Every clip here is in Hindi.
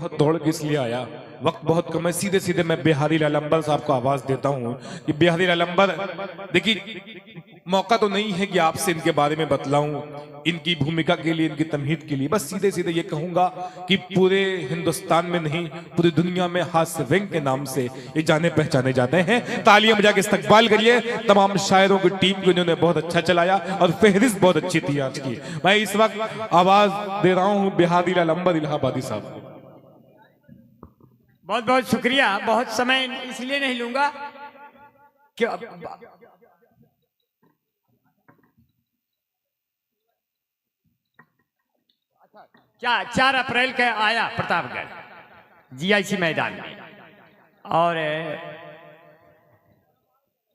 बहुत दौड़ के इसलिए आया, वक्त बहुत कम है, सीधे सीधे मैं बिहारी लाल अंबर साहब को आवाज देता हूं कि बिहारी लाल अंबर, देखिए मौका तो नहीं है कि आपसे इनके बारे में बतलाऊं, इनकी भूमिका के लिए, इनकी तमहीद के लिए, बस सीधे सीधे ये कहूंगा कि पूरे हिंदुस्तान में नहीं पूरी दुनिया में हास्य व्यंग के नाम से ये जाने पहचाने जाते हैं। तालियां बजा के इस्तकबाल करिए तमाम शायरों की टीम को, इन्होंने बहुत अच्छा चलाया और फहरिस्त बहुत अच्छी थी आज की। मैं इस वक्त आवाज दे रहा हूं बिहारी लाल अंबर इलाहाबादी साहब को। बहुत बहुत शुक्रिया। बहुत समय इसलिए नहीं लूंगा कि क्या 4 अप्रैल का आया प्रतापगढ़ जीआईसी मैदान में, और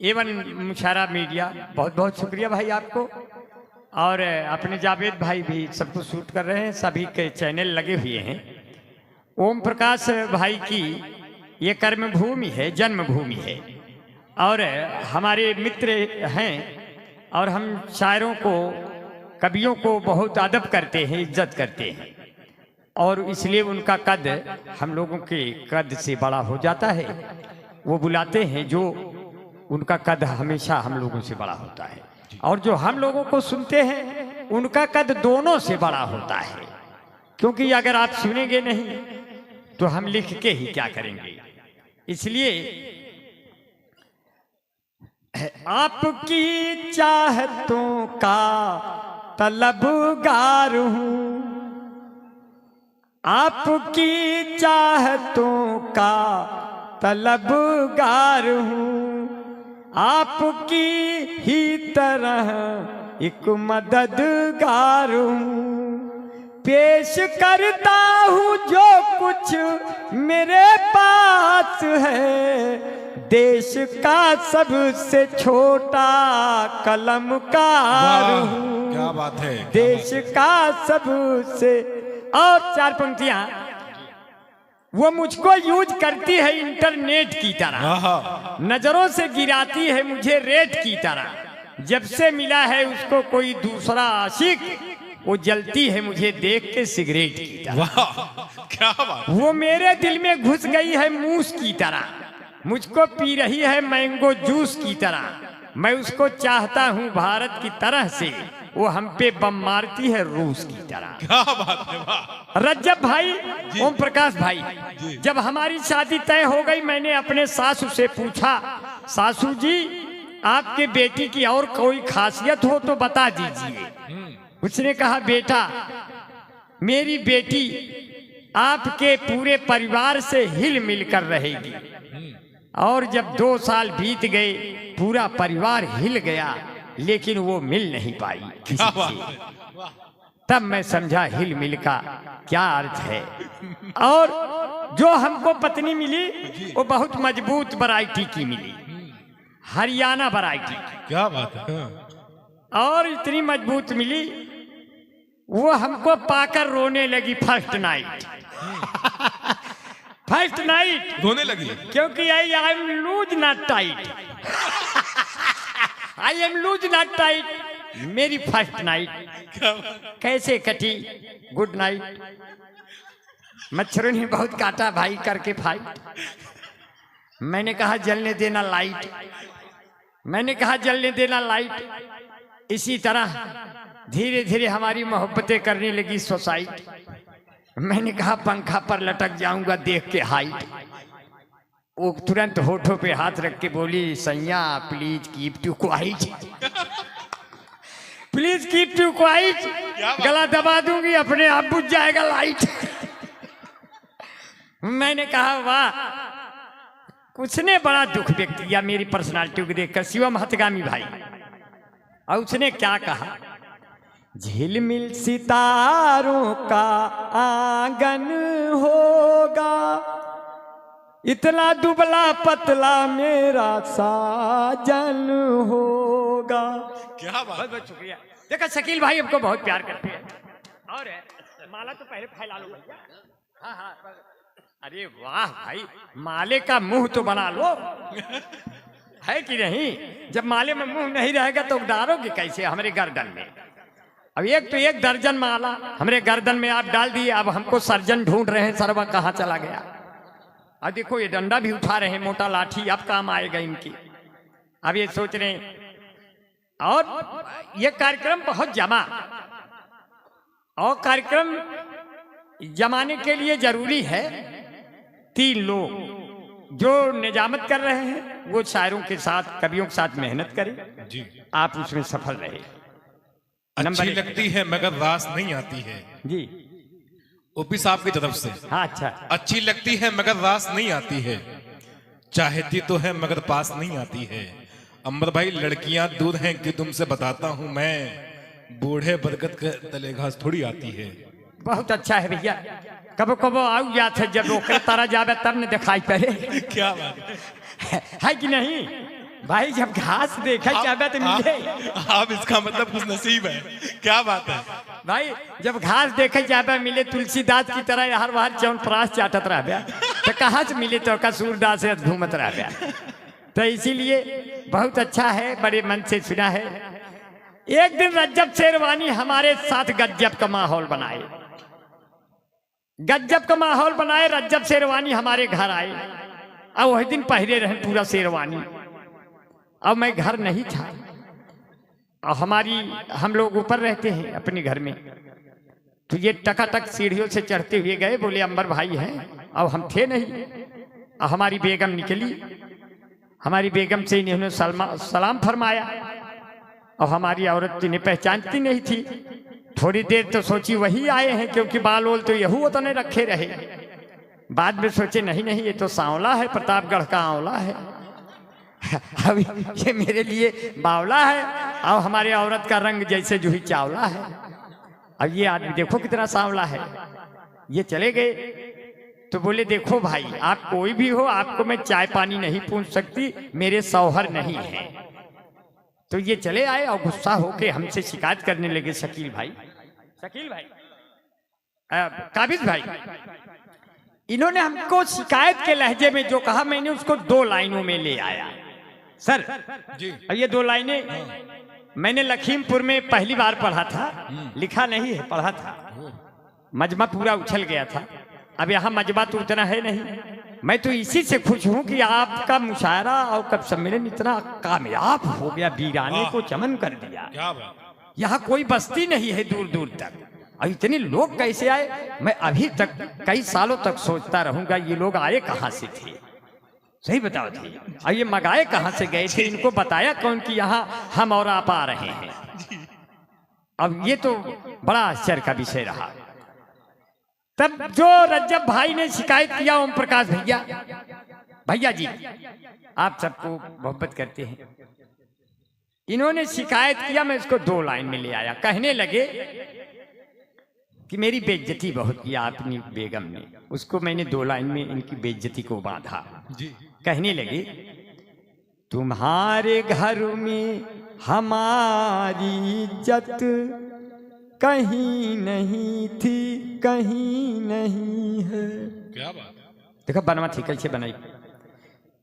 एवन मुशारा मीडिया बहुत बहुत शुक्रिया भाई आपको, और अपने जावेद भाई भी सबको शूट कर रहे हैं, सभी के चैनल लगे हुए हैं। ओम प्रकाश भाई की ये कर्मभूमि है, जन्मभूमि है, और हमारे मित्र हैं, और हम शायरों को, कवियों को बहुत अदब करते हैं, इज्जत करते हैं, और इसलिए उनका कद हम लोगों के कद से बड़ा हो जाता है। वो बुलाते हैं जो उनका कद हमेशा हम लोगों से बड़ा होता है, और जो हम लोगों को सुनते हैं उनका कद दोनों से बड़ा होता है, क्योंकि अगर आप सुनेंगे नहीं तो हम लिख के ही क्या करेंगे। इसलिए आपकी चाहतों का तलबगार हूँ, आपकी चाहतों का तलबगार हूँ, आपकी ही तरह एक मददगार हूँ। पेश करता हूँ जो कुछ मेरे पास है, देश का सबसे छोटा कलमकार हूँ। क्या बात है, देश का सबसे, और 4 पंक्तियां वो मुझको यूज करती है इंटरनेट की तरह, नजरों से गिराती है मुझे रेट की तरह। जब से मिला है उसको कोई दूसरा आशिक, वो जलती है मुझे देख के सिगरेट की तरह। क्या बात। वो मेरे दिल में घुस गई है मूस की तरह, मुझको पी रही है मैंगो जूस की तरह। मैं उसको चाहता हूँ भारत की तरह से, वो हम पे बम मारती है रूस की तरह। क्या बात है, वाह। रज्जब भाई, ओम प्रकाश भाई, जब हमारी शादी तय हो गई, मैंने अपने सासू से पूछा, सासू जी आपके बेटी की और कोई खासियत हो तो बता दीजिए। उसने कहा बेटा मेरी बेटी आपके पूरे परिवार से हिल मिल कर रहेगी। और जब 2 साल बीत गए, पूरा परिवार हिल गया, लेकिन वो मिल नहीं पाई किसी से। तब मैं समझा हिल मिल का क्या अर्थ है। और जो हमको पत्नी मिली वो बहुत मजबूत वैरायटी की मिली, हरियाणा वैरायटी। क्या बात है। और इतनी मजबूत मिली, वो हमको पाकर रोने लगी फर्स्ट नाइट। फर्स्ट नाइट रोने लगी क्योंकि I am loose not tight, I am loose not tight. मेरी फर्स्ट नाइट कैसे कटी, गुड नाइट। मच्छरों ने बहुत काटा भाई, करके फाइट। मैंने कहा जलने देना लाइट, मैंने कहा जलने देना लाइट। इसी तरह धीरे धीरे हमारी मोहब्बतें करने लगी सोसाइटी। मैंने कहा पंखा पर लटक जाऊंगा देख के हाइट। वो तुरंत होठों पे हाथ रख के बोली सैया please keep to quiet, please keep to quiet. गला दबा दूंगी, अपने आप बुझ जाएगा लाइट। मैंने कहा वाह, उसने बड़ा दुख व्यक्त किया मेरी पर्सनालिटी को देखकर, शिवम हथगामी भाई। और उसने क्या कहा, झिलमिल सितारों का आंगन होगा, इतना दुबला पतला मेरा साजन होगा। क्या बात। बहुत बहुत शुक्रिया। देखा शकील भाई हमको बहुत प्यार करते हैं। और माला तो पहले फैला लो भैया। हाँ हाँ, अरे वाह भाई, माले का मुंह तो बना लो, है कि नहीं। जब माले में मुंह नहीं रहेगा तो डालोगे कैसे हमारे गर्दन में। अब एक तो एक दर्जन माला हमरे गर्दन में आप डाल दिए, अब हमको सर्जन ढूंढ रहे हैं, सरवा कहाँ चला गया। अब देखो ये डंडा भी उठा रहे हैं, मोटा लाठी, अब काम आएगा इनकी। अब ये सोच रहे हैं, और ये कार्यक्रम बहुत जमा, और कार्यक्रम जमाने के लिए जरूरी है 3 लोग जो निजामत कर रहे हैं वो शायरों के साथ, कवियों के साथ मेहनत करें जी। आप उसमें सफल रहे। अच्छी लगती है मगर रास नहीं आती है जी। ओपी साहब की तरफ से। हाँ अच्छा। अच्छी लगती है मगर रास नहीं आती है, चाहती तो है मगर पास नहीं आती है। अंबर भाई लड़कियां दूर हैं कि तुमसे बताता हूं मैं, बूढ़े बरगद के तले घास थोड़ी आती है। बहुत अच्छा है भैया, कबो कबो आऊ जात है, जब ओकरे तारा जावे तब न दिखाई पड़े। क्या बात है कि नहीं भाई, जब घास देखा जावे तो मिले। आप इसका मतलब कुछ नसीब है, क्या बात है भाई, जब घास देखे जावे मिले, तुलसीदास की तरह हर बार च्यवनप्राश चाटत रह, तो कहाँ से मिले तो का सूरदास से घूमत रह। तो इसीलिए बहुत अच्छा है, बड़े मन से सुना है। एक दिन रज्जब शेरवानी हमारे साथ गज्जब का माहौल बनाए, गज्जब का माहौल बनाए। रज्जब शेरवानी हमारे घर आए, और वही दिन पहरे रहे पूरा शेरवानी। अब मैं घर नहीं था, और हम लोग ऊपर रहते हैं अपने घर में, तो ये टकाटक सीढ़ियों से चढ़ते हुए गए, बोले अंबर भाई हैं। अब हम थे नहीं, और हमारी बेगम निकली, हमारी बेगम से इन्होंने सलाम फरमाया, और हमारी औरत इन्हें पहचानती नहीं थी। थोड़ी देर तो सोची वही आए हैं, क्योंकि बाल ओल तो यहू उतने रखे रहे। बाद में सोचे नहीं नहीं, ये तो सांवला है, प्रतापगढ़ का आंवला है। अब ये मेरे लिए बावला है, और हमारी औरत का रंग जैसे जूही चावला है। अब ये आदमी देखो कितना सांवला है। ये चले गए, तो बोले देखो भाई, आप कोई भी हो, आपको मैं चाय पानी नहीं पूछ सकती, मेरे शौहर नहीं है। तो ये चले आए और गुस्सा होके हमसे शिकायत करने लगे। शकील भाई, काबिज भाई, इन्होंने हमको शिकायत के लहजे में जो कहा, मैंने उसको 2 लाइनों में ले आया सर जी। अब ये 2 लाइनें मैंने लखीमपुर में पहली बार पढ़ा था, लिखा नहीं है, पढ़ा था। मजमा पूरा उछल गया था। अब यहाँ मजमा तो उतना है नहीं। मैं तो इसी से खुश हूं कि आपका मुशायरा और कब सम्मेलन इतना कामयाब हो गया, वीराने को चमन कर दिया। यहाँ कोई बस्ती नहीं है दूर दूर तक, और इतने लोग कैसे आए, मैं अभी तक कई सालों तक सोचता रहूंगा ये लोग आए कहाँ से थे। सही बताओ थे, और ये मगाए कहाँ से गए थे, इनको बताया कौन कि यहाँ हम और आप आ रहे हैं। अब ये तो बड़ा आश्चर्य का विषय रहा। तब जो रज्जब भाई ने शिकायत किया, ओम प्रकाश भैया जी आप सबको मोहब्बत करते हैं, इन्होंने शिकायत किया, मैं इसको 2 लाइन में ले आया। कहने लगे कि मेरी बेइज्जती बहुत किया आपने बेगम ने, उसको मैंने 2 लाइन में इनकी बेइज्जती को बांधा जी। कहने लगे तुम्हारे घर में हमारी इज्जत कहीं नहीं थी, कहीं नहीं है। क्या बात, देखो बनवा थी कैसे बनाई।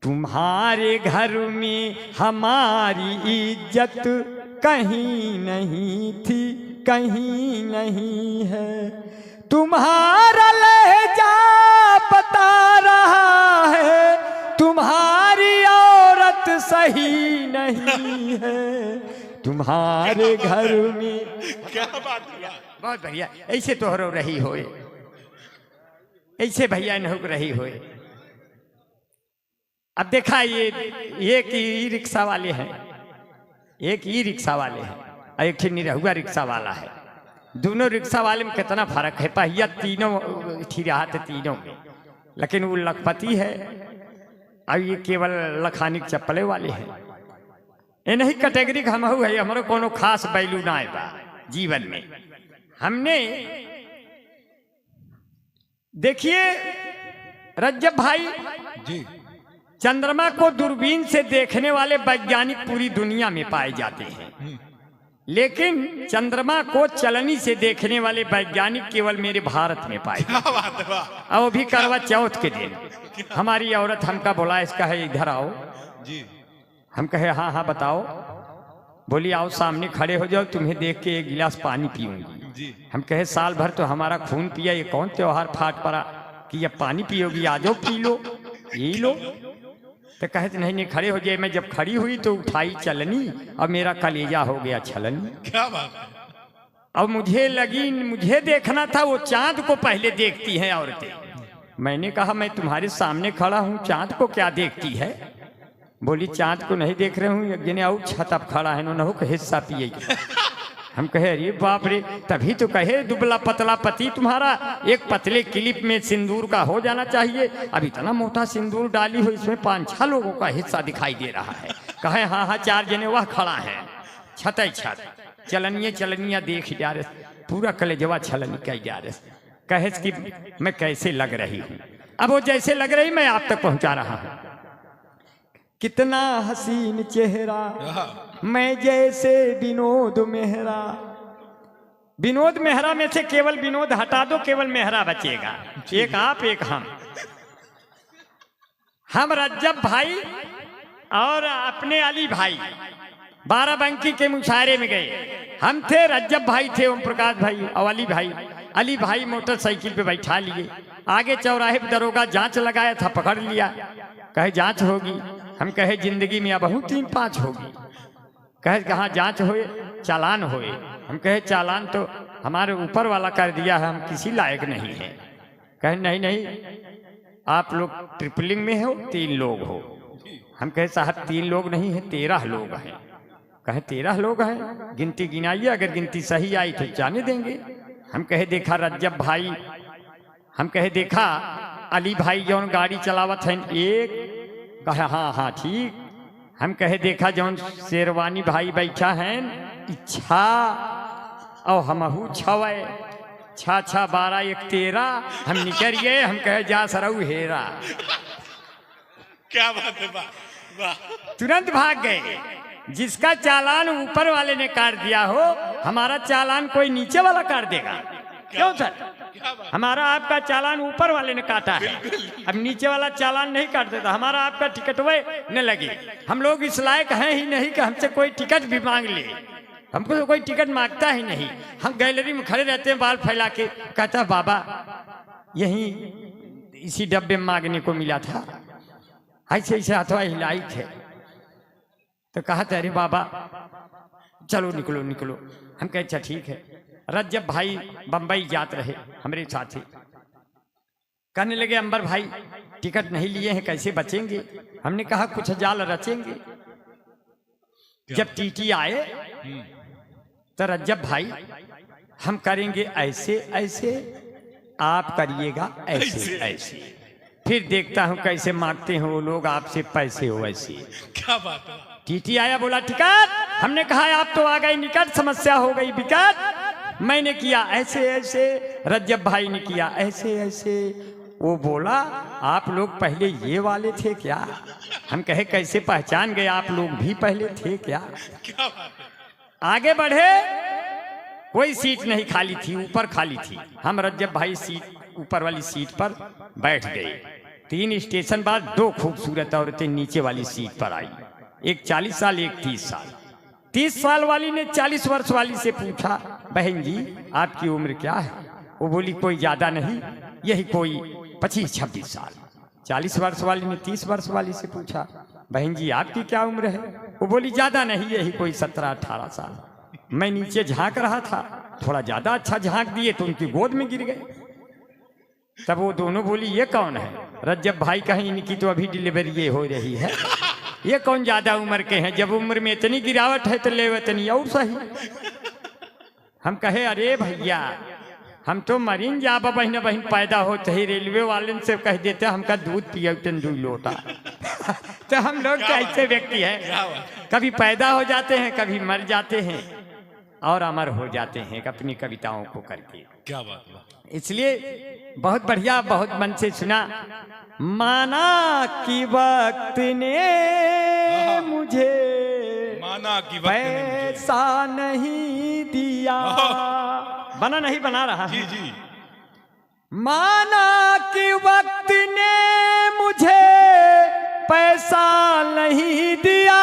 तुम्हारे घर में हमारी इज्जत कहीं नहीं थी, कहीं नहीं है। तुम्हारा लहजा बता रहा है, तुम्हारी औरत सही नहीं है। तुम्हारे घर में क्या बात हुआ, बहुत बढ़िया। ऐसे तो हो रही होए, ऐसे भैया न हो रही होए। अब देखा ये एक ई रिक्शा वाले हैं, एक ई रिक्शा वाले हैं, और एक निरहुआ रिक्शा वाला है। दोनों रिक्शा वाले में कितना फर्क है। पहिया तीनों रहा थे तीनों में, लेकिन वो लखपति है और ये केवल लखानी चप्पले वाले हैं। ये नहीं कैटेगरी हम है, हमारे कोनो खास बैलू ना बा जीवन में। हमने देखिए रज्जब भाई जी, चंद्रमा को दूरबीन से देखने वाले वैज्ञानिक पूरी दुनिया में पाए जाते हैं, लेकिन चंद्रमा को चलनी से देखने वाले वैज्ञानिक केवल मेरे भारत में पाए जाते हैं। और वो भी करवा चौथ के दिन। हमारी औरत हमका बोला, इसका है इधर आओ जी। हम कहे हाँ हाँ बताओ। बोली आओ सामने खड़े हो जाओ, तुम्हें देख के एक गिलास पानी पीऊंगी। जी। हम कहे साल भर तो हमारा खून पिया, ये कौन त्योहार फाट पड़ा कि ये पानी पियोगी, आ जाओ पी लो, यही लो। तो कहे नहीं नहीं खड़े हो जाए। मैं जब खड़ी हुई तो उठाई चलनी और मेरा कलेजा हो गया छलनी। क्या बात है। अब मुझे देखना था, वो चांद को पहले देखती हैं औरतें। मैंने कहा मैं तुम्हारे सामने खड़ा हूँ, चांद को क्या देखती है? बोली चांद को नहीं देख रहे हूँ, गिने और छत अब खड़ा है, न हो हिस्सा पिएगी। हम कहे अरे बाप रे, तभी तो कहे दुबला पतला पति तुम्हारा, एक पतले क्लिप में सिंदूर का हो जाना चाहिए। अब इतना मोटा सिंदूर डाली हो, इसमें 5-6 लोगों का हिस्सा दिखाई दे रहा है। कहे हाँ हाँ 4 जने वह खड़ा है, छत छत चलनिया देख जा रहे, पूरा कलेजवा छलनी कह जा रहे। कहे कि मैं कैसे लग रही हूँ? अब वो जैसे लग रही मैं आप तक पहुंचा रहा हूँ। कितना हसीन चेहरा, मैं जैसे विनोद मेहरा। विनोद मेहरा में से केवल विनोद हटा दो, केवल मेहरा बचेगा। एक आप एक हम रज्जब भाई और अपने अली भाई बाराबंकी के मुशायरे में गए। हम थे, रज्जब भाई थे, ओम प्रकाश भाई और अली भाई। अली भाई मोटरसाइकिल पे बैठा लिए, आगे चौराहे पे दरोगा जांच लगाया था, पकड़ लिया। कहे जांच होगी? हम कहे जिंदगी में अब 3-5 होगी। कहे कहाँ जांच होए? चालान होए। हम कहे चालान तो हमारे ऊपर वाला कर दिया है, हम किसी लायक नहीं है। कहे नहीं नहीं आप लोग ट्रिपलिंग में हो, 3 लोग हो। हम कहे साहब 3 लोग नहीं है, 13 लोग हैं। कहे 13 लोग हैं, गिनती गिनाइए, अगर गिनती सही आई तो जाने देंगे। हम कहे देखा रज्जब भाई, हम कहे देखा अली भाई जौन गाड़ी चलावत है एक। कहे हाँ हाँ ठीक। हम कहे देखा जौन शेरवानी भाई बैठा है इच्छा और हमहू 6 6 12 1 13। हम निकलिए, हम कहे जा सरऊ हेरा। क्या बात है, वाह। तुरंत भाग गए। जिसका चालान ऊपर वाले ने काट दिया हो, हमारा चालान कोई नीचे वाला काट देगा? क्यों सर? हमारा आपका चालान ऊपर वाले ने काटा है, अब नीचे वाला चालान नहीं काट देता। हमारा आपका टिकट वे न लगे। हम लोग इस लायक हैं ही नहीं कि हमसे कोई टिकट भी मांग ले। हमको तो कोई टिकट मांगता ही नहीं। हम गैलरी में खड़े रहते हैं बाल फैला के। कहता बाबा यही इसी डब्बे में मांगने को मिला था, ऐसे ऐसे हथवा हिलाई थे। तो कहा अरे बाबा चलो निकलो निकलो। हम कहे अच्छा ठीक है। रज्जब भाई बंबई जात रहे हमारे साथी। कहने लगे अंबर भाई टिकट नहीं लिए हैं, कैसे बचेंगे? हमने कहा कुछ जाल रचेंगे। जब टीटी आए तो रज्जब भाई हम करेंगे ऐसे ऐसे, आप करिएगा ऐसे ऐसे, फिर देखता हूं कैसे मांगते हैं वो लोग आपसे पैसे हो ऐसे। क्या बात है। टीटी आया, बोला टिकट। हमने कहा आप तो आ गए निकट, समस्या हो गई विकट। मैंने किया ऐसे ऐसे, रज्जब भाई ने किया ऐसे ऐसे। वो बोला आप लोग पहले ये वाले थे क्या? हम कहे कैसे पहचान गए, आप लोग भी पहले थे क्या? क्या बात है। आगे बढ़े, कोई सीट नहीं खाली थी, ऊपर खाली थी। हम रज्जब भाई सीट ऊपर वाली सीट पर बैठ गए। 3 स्टेशन बाद 2 खूबसूरत औरतें नीचे वाली सीट पर आई। एक 40 साल, एक 30 साल। 30 साल वाली ने 40 वर्ष वाली से पूछा बहन जी आपकी उम्र क्या है? वो बोली कोई ज्यादा नहीं, यही कोई 25-26 साल। 40 वर्ष वाली ने 30 वर्ष वाली से पूछा बहन जी आपकी क्या उम्र है? वो बोली ज्यादा नहीं, यही कोई 17-18 साल। मैं नीचे झांक रहा था, थोड़ा ज्यादा अच्छा झांक दिए तो उनकी गोद में गिर गए। तब वो दोनों बोली ये कौन है? रज्जब भाई कहें इनकी तो अभी डिलीवरी हो रही है, ये कौन ज्यादा उम्र के हैं? जब उम्र में इतनी गिरावट है तो ले इतनी और सही। हम कहे अरे भैया हम तो मरीन जा बहन बहन पैदा होते ही रेलवे वाले से कह देते हमका दूध पिया 2 लोटा। तो हम लोग तो ऐसे व्यक्ति हैं, कभी पैदा हो जाते हैं, कभी मर जाते हैं और अमर हो जाते हैं अपनी कविताओं को करके। क्या बात है। इसलिए बहुत बढ़िया, बहुत मन से सुना। माना कि वक्त ने मुझे माना कि वक्त पैसा नहीं दिया, बना नहीं बना रहा जी जी। माना कि वक्त ने मुझे पैसा नहीं दिया,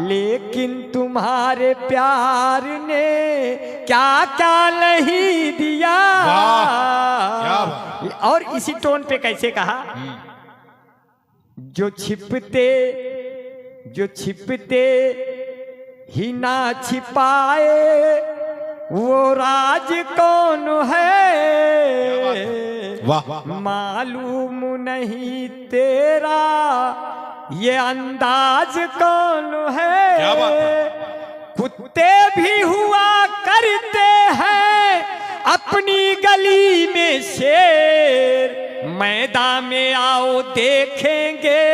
लेकिन तुम्हारे प्यार ने क्या क्या नहीं दिया। क्या बात। और इसी टोन पे कैसे कहा, जो छिपते ही ना छिपाए वो राज कौन है। वाह। मालूम नहीं तेरा ये अंदाज कौन है। क्या बात है। कुत्ते भी हुआ करते हैं अपनी गली में शेर, मैदान में आओ देखेंगे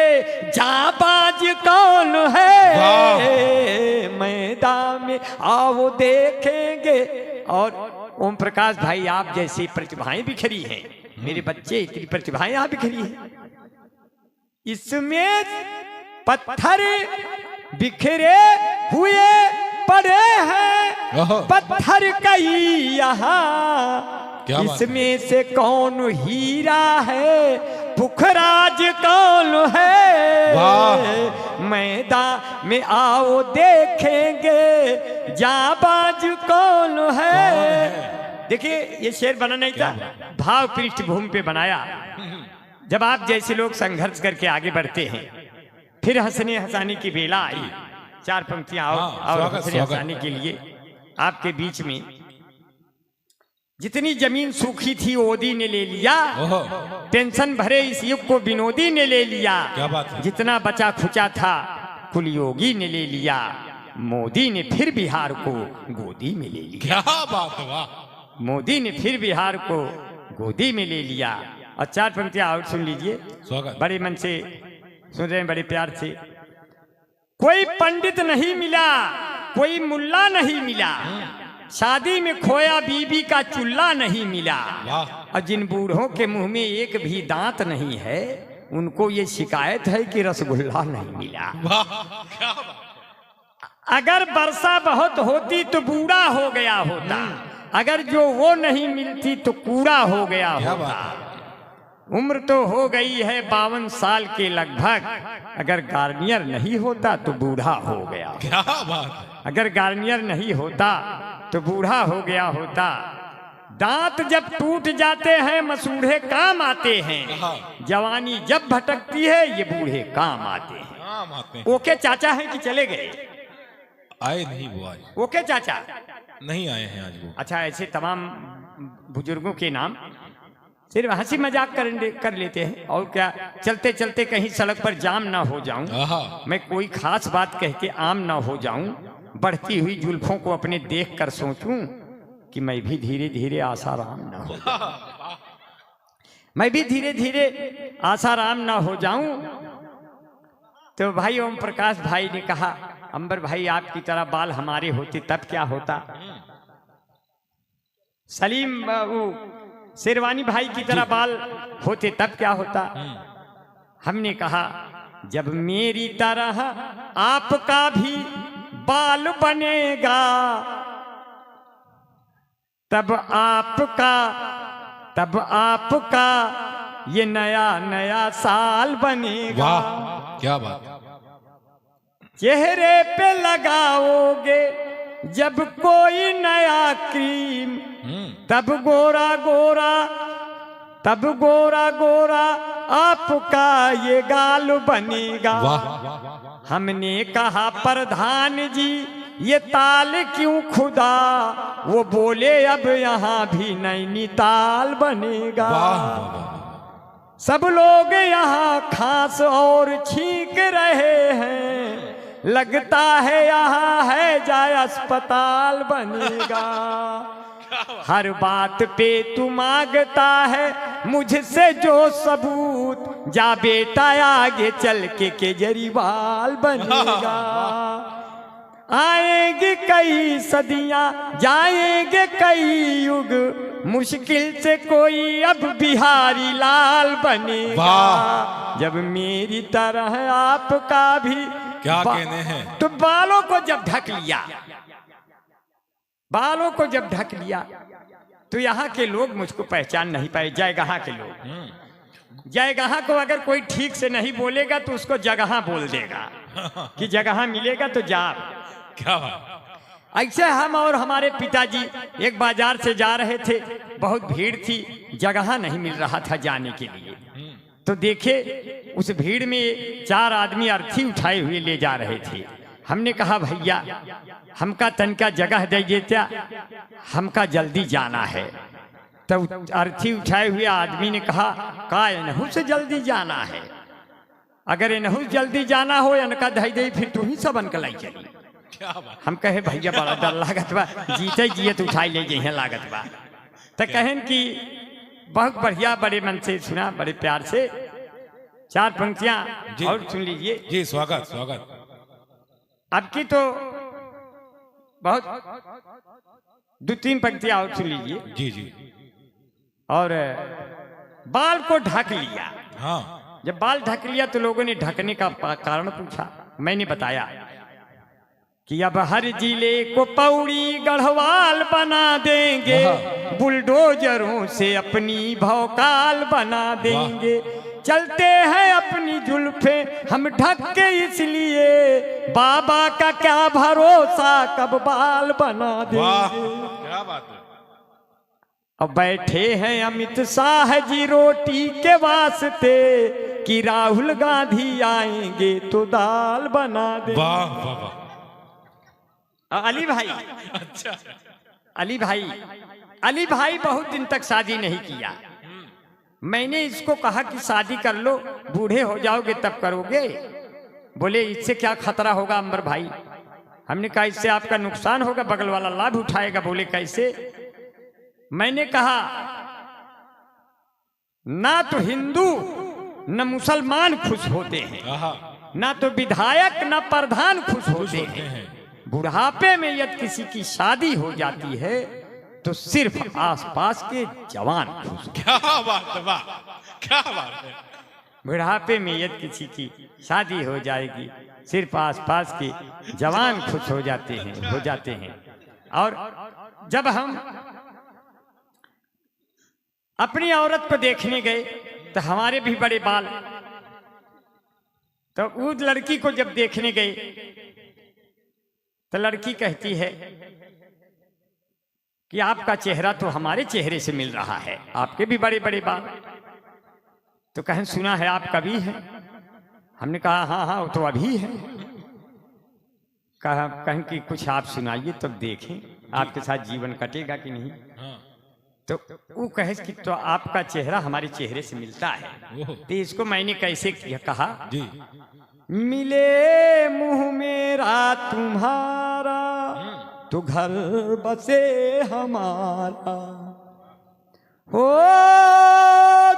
जाबाज कौन है। मैदान में आओ देखेंगे। और ओम प्रकाश भाई आप जैसी प्रतिभाएं बिखरी हैं, मेरे बच्चे इतनी प्रतिभाएं आप बिखरी हैं। इसमें पत्थर बिखरे हुए पड़े हैं, पत्थर कई यहाँ। इसमें से कौन हीरा है, पुखराज कौन है। मैदान में आओ देखेंगे जाबाज कौन है। देखिए ये शेर बना नहीं था, भाव पृष्ठभूमि पे बनाया। जब आप जैसे लोग संघर्ष करके आगे बढ़ते हैं, फिर हंसने हंसाने की बेला आई, चार पंक्तियां और हंसने हंसाने के लिए आपके बीच में। जितनी जमीन सूखी थी ओदी ने ले लिया, टेंशन भरे इस युग को विनोदी ने ले लिया। क्या बात है। जितना बचा खुचा था कुल योगी ने ले लिया, मोदी ने फिर बिहार को गोदी में ले लिया। क्या बात है। वाह। मोदी ने फिर बिहार को गोदी में ले लिया। और चार पंक्तियां और सुन लीजिए, बड़े मन से सुन रहे हैं, बड़े प्यार से। कोई पंडित नहीं मिला, कोई मुल्ला नहीं मिला, शादी में खोया बीबी का चूल्हा नहीं मिला। और जिन बूढ़ों के मुंह में एक भी दांत नहीं है, उनको ये शिकायत है कि रसगुल्ला नहीं मिला। अगर वर्षा बहुत होती तो बूढ़ा हो गया होता, अगर जो वो नहीं मिलती तो कूड़ा हो गया होता। उम्र तो हो गई है 52 साल के लगभग, अगर गार्नियर नहीं होता तो बूढ़ा हो गया। क्या बात। अगर गार्नियर नहीं होता तो बूढ़ा हो गया होता। दांत जब टूट जाते हैं मसूढ़े काम आते हैं, जवानी जब भटकती है ये बूढ़े काम आते हैं। ओके चाचा हैं कि चले गए? आए नहीं वो आज। ओके चाचा नहीं आए हैं आज वो। अच्छा, ऐसे तमाम बुजुर्गों के नाम सिर्फ हंसी मजाक कर लेते हैं। और क्या, चलते चलते कहीं सड़क पर जाम ना हो जाऊं, मैं कोई खास बात कह के आम ना हो जाऊं, बढ़ती हुई जुल्फों को अपने देख कर सोचूं कि मैं भी धीरे धीरे आसाराम ना हो जाऊं, मैं भी धीरे धीरे आसाराम ना हो जाऊं। तो भाई ओम प्रकाश भाई ने कहा, अंबर भाई आपकी तरह बाल हमारे होते तब क्या होता। सलीम बाबू शेरवानी भाई की तरह बाल होते तब क्या होता। हमने कहा जब मेरी तरह आपका भी बाल बनेगा, तब आपका ये नया नया साल बनेगा। वाह क्या बात। चेहरे पे लगाओगे जब कोई नया क्रीम, तब गोरा गोरा आपका ये गाल बनेगा। हमने कहा प्रधान जी ये ताल क्यों खुदा, वो बोले अब यहाँ भी नैनीताल बनेगा। सब लोग यहाँ खांस और छींक रहे हैं, लगता है यहाँ है जाए अस्पताल बनेगा। हर बात पे तू मांगता है मुझसे जो सबूत, जा बेटा आगे चल के केजरीवाल बनेगा। आएंगे कई सदियां जाएंगे कई युग, मुश्किल से कोई अब बिहारी लाल बनेगा। जब मेरी तरह आपका भी क्या कहने हैं। तो बालों को जब ढक लिया, बालों को जब ढक लिया तो यहाँ के लोग मुझको पहचान नहीं पाए। जयगहाँ के लोग, जयगहाँ को अगर कोई ठीक से नहीं बोलेगा तो उसको जगह बोल देगा कि जगह मिलेगा तो जा। क्या बात। ऐसे हम और हमारे पिताजी एक बाजार से जा रहे थे, बहुत भीड़ थी, जगह नहीं मिल रहा था जाने के लिए। तो देखे उस भीड़ में 4 आदमी अर्थी उठाए हुए ले जा रहे थे। हमने कहा भैया हमका तनका जगह दीजिए क्या, हमका जल्दी जाना है। तो अर्थी उठाए हुए आदमी ने कहा का इनहू से जल्दी जाना है, अगर इनहू जल्दी जाना हो इनका धई दे फिर तू ही सब अनकलाई चली। क्या बात। हम कहे भैया बड़ा डर लागत बा, जीते जियत उठाई ले गए लागत बा। तो कहें कि बहुत बढ़िया, बड़े मन से सुना, बड़े प्यार से 4 पंक्तियां और सुन लीजिए जी। स्वागत स्वागत। अब की तो बहुत 2-3 पंक्तियां और सुन लीजिए। जी जी। और बाल को ढक लिया। हाँ। जब बाल ढक लिया तो लोगों ने ढकने का कारण पूछा। मैंने बताया कि अब हर जिले को पौड़ी गढ़वाल बना देंगे, बुलडोजरों से अपनी भौकाल बना देंगे। चलते हैं अपनी जुल्फे हम ढक के इसलिए, बाबा का क्या भरोसा कब बाल बना देंगे। क्या बात है। अब बैठे हैं अमित शाह जी रोटी के वास्ते, कि राहुल गांधी आएंगे तो दाल बना देंगे। वाह वाह वाह। अली भाई, अच्छा। अली भाई बहुत दिन तक शादी नहीं किया। मैंने इसको कहा कि शादी कर लो, बूढ़े हो जाओगे तब करोगे। बोले इससे क्या खतरा होगा अंबर भाई। हमने कहा इससे आपका नुकसान होगा, बगल वाला लाभ उठाएगा। बोले कैसे। मैंने कहा ना तो हिंदू न मुसलमान खुश होते हैं, ना तो विधायक न प्रधान खुश होते हैं। बुढ़ापे में यदि किसी की शादी हो जाती है तो सिर्फ आसपास के जवान खुश। क्या बात है। वाह क्या बात है। बुढ़ापे में यदि किसी की शादी हो जाएगी सिर्फ आसपास के जवान खुश हो जाते हैं। और जब हम अपनी औरत को देखने गए तो हमारे भी बड़े बाल, तो उस लड़की को जब देखने गए तो लड़की कहती है कि आपका चेहरा तो हमारे चेहरे से मिल रहा है, आपके भी बड़े बड़े बाल। तो कहें सुना है आप कभी हैं। हमने कहा हाँ हाँ वो तो अभी है। कहें कि कुछ आप सुनाइए तब देखें आपके साथ जीवन कटेगा कि नहीं। तो वो कहे कि तो आपका चेहरा हमारे चेहरे से मिलता है। तो इसको मैंने कैसे कहा जी। मिले मुंह मेरा तुम्हारा तो घर बसे हमारा, हो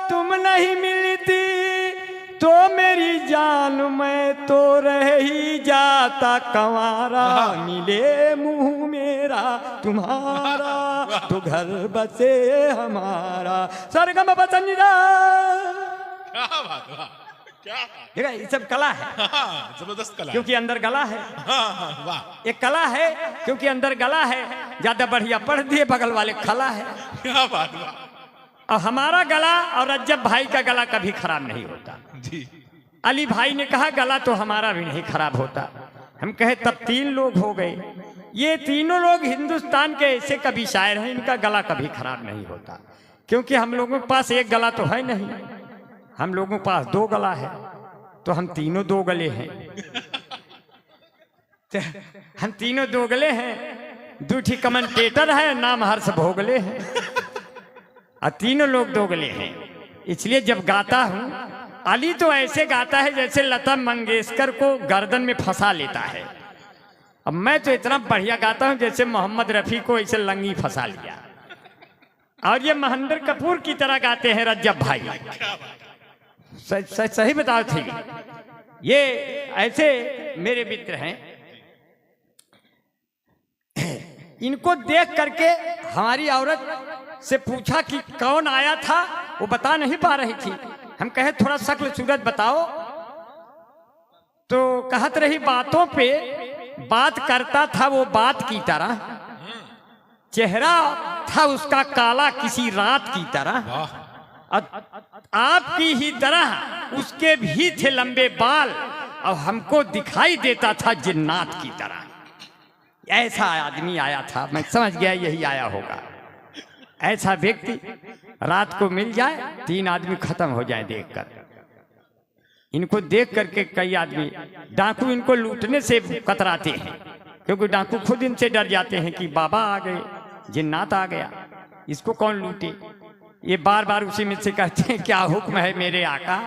तुम नहीं मिलती तो मेरी जान मैं तो रह ही जाता कंवारा। मिले मुंह मेरा तुम्हारा तो घर बसे हमारा। सरगम बसंजा। क्या बात है। क्या देखा ये सब कला है। जबरदस्त कला, क्योंकि अंदर गला है। वाह। एक कला है क्योंकि अंदर गला है। ज्यादा बढ़िया पढ़ दिए बगल वाले खला है। क्या बात। और हमारा गला और रज्जब भाई का गला कभी खराब नहीं होता जी। अली भाई ने कहा गला तो हमारा भी नहीं खराब होता। हम कहे तब 3 लोग हो गए। ये तीनों लोग हिंदुस्तान के ऐसे कभी शायर हैं इनका गला कभी खराब नहीं होता, क्योंकि हम लोगों के पास एक गला तो है नहीं, हम लोगों के पास 2 गला है। तो हम तीनों 2 गले हैं। हम तीनों 2 गले हैं। 2 ठी कमेंटेटर है, नाम हर्ष भोगले हैं, और तीनों लोग 2 गले हैं। इसलिए जब गाता हूं अली तो ऐसे गाता है जैसे लता मंगेशकर को गर्दन में फंसा लेता है। अब मैं तो इतना बढ़िया गाता हूं जैसे मोहम्मद रफी को ऐसे लंगी फंसा लिया। और ये महेंद्र कपूर की तरह गाते हैं रज्जब भाई। सही बताओ थी। ये ऐसे मेरे मित्र हैं, इनको देख करके हमारी औरत से पूछा कि कौन आया था, वो बता नहीं पा रही थी। हम कहे थोड़ा शक्ल सूरत बताओ, तो कहत रही बातों पे बात करता था वो बात की तरह, चेहरा था उसका काला किसी रात की तरह, आपकी ही तरह उसके भी थे लंबे बाल, और हमको दिखाई देता था जिन्नात की तरह। ऐसा आदमी आया था, मैं समझ गया यही आया होगा। ऐसा व्यक्ति रात को मिल जाए, 3 आदमी खत्म हो जाए देखकर। इनको देख करके कई आदमी डाकू इनको लूटने से कतराते हैं, क्योंकि डाकू खुद इनसे डर जाते हैं कि बाबा आ गए, जिन्नात आ गया, इसको कौन लूटे। ये बार बार उसी में से कहते हैं क्या हुक्म है मेरे आका।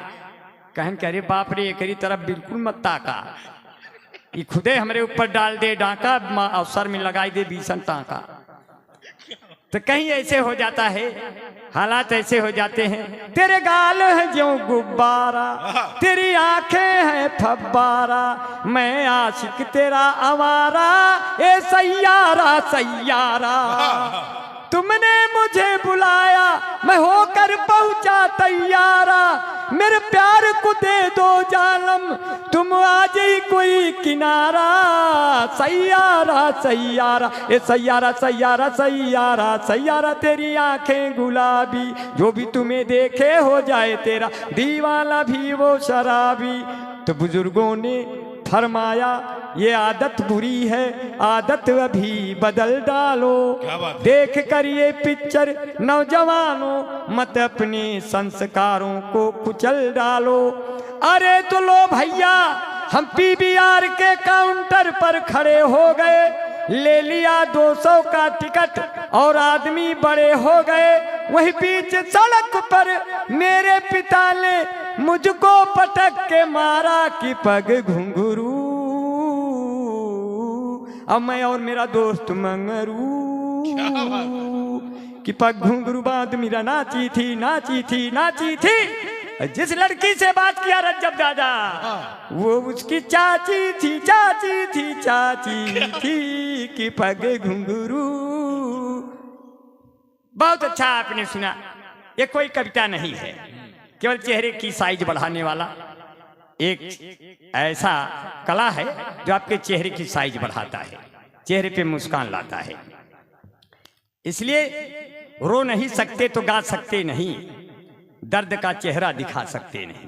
कहें कह रहे बाप रे एकरी तरफ बिल्कुल मत ताका, ये खुदे हमारे ऊपर डाल दे डाका, अवसर में लगाई दे भीषण टाका। तो कहीं ऐसे हो जाता है, हालात ऐसे हो जाते हैं। तेरे गाल है जो गुब्बारा, तेरी आंखें हैं फब्बारा, मैं आशिक तेरा आवारा, ए सैयारा सैयारा। तुमने मुझे बुलाया, मैं होकर पहुंचा तैयारा, मेरे प्यार को दे दो जालम, तुम आज ही कोई किनारा, सैयारा सैयारा, ए सैयारा सैयारा सैयारा सैयारा। तेरी आंखें गुलाबी, जो भी तुम्हें देखे हो जाए तेरा दीवाना भी वो शराबी। तो बुजुर्गों ने फरमाया ये आदत बुरी है, आदत अभी बदल डालो। देख कर ये पिक्चर नौजवानों, मत अपने संस्कारों को कुचल डालो। अरे तो लो भैया, हम पीवीआर के काउंटर पर खड़े हो गए, ले लिया 200 का टिकट और आदमी बड़े हो गए। वही बीच सड़क पर मेरे पिता ने मुझको पटक के मारा कि पग घुंघरू, अब मैं और मेरा दोस्त मंगरू कि पग घुंघरू बाद मेरा नाची थी नाची थी नाची थी। जिस लड़की से बात किया रज्जब दादा, वो उसकी चाची थी चाची थी चाची थी कि पग घुंघरू। बहुत अच्छा आपने सुना। ये कोई कविता नहीं है, केवल चेहरे की साइज बढ़ाने वाला एक ऐसा कला है जो आपके चेहरे की साइज बढ़ाता है, चेहरे पे मुस्कान लाता है। इसलिए रो नहीं सकते तो गा सकते नहीं, दर्द का चेहरा दिखा सकते नहीं।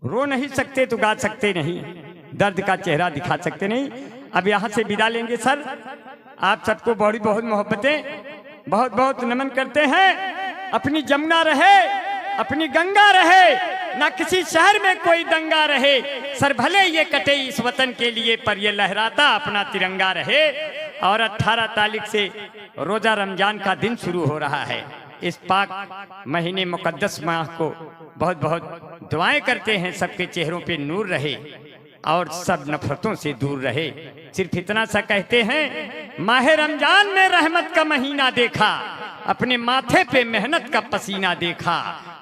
रो नहीं सकते तो गा सकते नहीं, दर्द का चेहरा दिखा सकते नहीं। अब यहाँ से विदा लेंगे सर। आप सबको बड़ी बहुत मोहब्बतें, बहुत बहुत नमन करते हैं। अपनी जमुना रहे, अपनी गंगा रहे, ना किसी शहर में कोई दंगा रहे। सर भले ये कटे इस वतन के लिए, पर ये लहराता अपना तिरंगा रहे। और 18 तारीख से रोजा रमजान का दिन शुरू हो रहा है। इस पाक महीने मुकद्दस माह को बहुत बहुत दुआएं करते हैं, सबके चेहरों पे नूर रहे और सब नफरतों से दूर रहे। सिर्फ इतना सा कहते हैं, माह रमजान में रहमत का महीना देखा, अपने माथे पे मेहनत का पसीना देखा,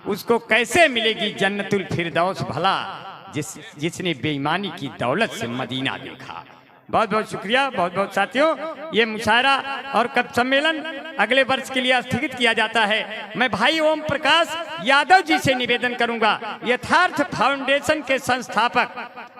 उसको कैसे मिलेगी जन्नतुल फिरदौस भला, जिसने बेईमानी की दौलत से मदीना देखा। बहुत बहुत शुक्रिया, बहुत बहुत साथियों। ये मुशायरा और कब सम्मेलन अगले वर्ष के लिए स्थगित किया जाता है। मैं भाई ओम प्रकाश यादव जी से निवेदन करूंगा, यथार्थ फाउंडेशन के संस्थापक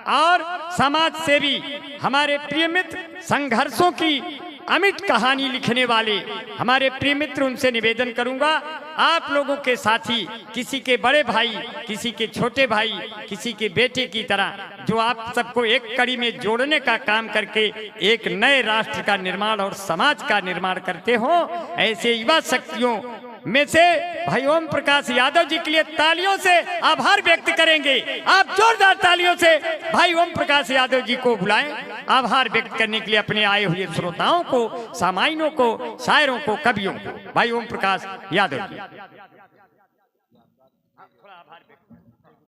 और समाज सेवी, हमारे प्रिय मित्र, संघर्षों की अमिट कहानी लिखने वाले हमारे प्रिय मित्र, उनसे निवेदन करूंगा, आप लोगों के साथी, किसी के बड़े भाई, किसी के छोटे भाई, किसी के बेटे की तरह, जो आप सबको एक कड़ी में जोड़ने का काम करके एक नए राष्ट्र का निर्माण और समाज का निर्माण करते हो, ऐसे युवा शक्तियों में से भाई ओम प्रकाश यादव जी के लिए तालियों से आभार व्यक्त करेंगे। आप जोरदार तालियों से भाई ओम प्रकाश यादव जी को बुलाएं, आभार व्यक्त करने के लिए अपने आए हुए श्रोताओं को, सामाइनों को, शायरों को, कवियों को। भाई ओम प्रकाश यादव जी।